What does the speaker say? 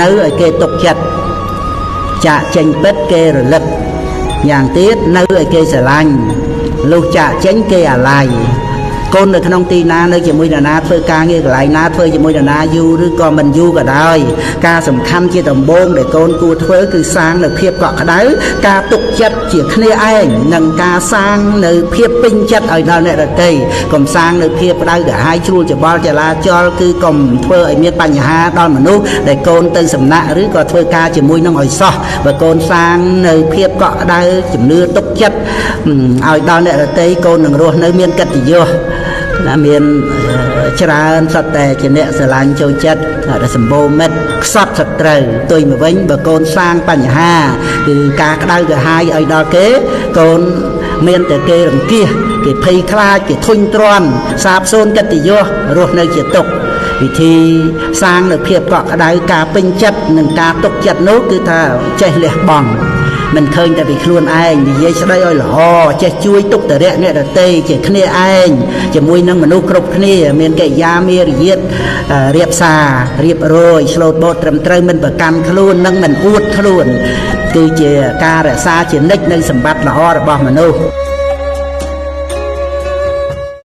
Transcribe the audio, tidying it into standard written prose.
នៅឲ្យគេទុកចិត្តចាក់ចេញពិតគេរលឹកយ៉ាងទៀតនៅឲ្យគេស្រឡាញ់លុះចាក់ចេញគេអាឡ័យកូននៅក្នុងទីណានៅជាមួយនរណាធ្វើការងារកន្លែងណាធ្វើជាមួយនរណាយូរឬក៏មិនយូរក៏ដោយការសំខាន់ជាដំបូងដែលកូនគួរធ្វើគឺសាងនៅភាពកក់ក្ដៅការទុកចិត្តជាគ្នាឯងនិងការសាងនៅភាពពេញចិត្តឲ្យដល់អ្នកដទៃកុំសាងនៅភាពក្ដៅក្រហាយជ្រួលច្បល់ចលាចលគឺកុំធ្វើឲ្យមានបញ្ហាដល់មនុស្សដែលកូនទៅសំណាក់ឬក៏ធ្វើការជាមួយនឹងឲ្យសោះបើកូនសាងនៅភាពកក់ក្ដៅជំនឿទុកចិត្តឲ្យដល់អ្នកដទៃកូននឹងរស់នៅមានកិត្តិយសណាមានច្រើនសត្វតែជាអ្នកស្រឡាញ់ចូលចិត្តសម្បូរមិត្តខ្សត់សត្រូវផ្ទុយមកវិញបើកូនសាងបញ្ហាគឺការក្តៅក្រហាយឲ្យដល់គេកូនមានតែគេរង្គៀសគេភ័យខ្លាចគេធុញទ្រាន់សាបសូន្យកិត្តិយសរស់នៅជាទុក្ខវិធីសាងនៅភាពកក់ក្តៅការពេញចិត្តនិងការទុកចិត្តនោះគឺថាចេះលះបង់មិនឃើញតែពីខ្លួនឯងនិយាយស្ដីឲ្យល្អចេះជួយទុក្ខតរៈអ្នកដទៃជាគ្នាឯងជាមួយនឹងមនុស្សគ្រប់គ្នាមានកិរិយាមារយាទរៀបសាររៀបរយឆ្លូតបូតត្រឹមត្រូវមិនប្រកាន់ខ្លួននិងមិនអួតខ្លួនគឺជាការរក្សាជានិច្ចនៅសម្បត្តិល្អរបស់មនុស្ស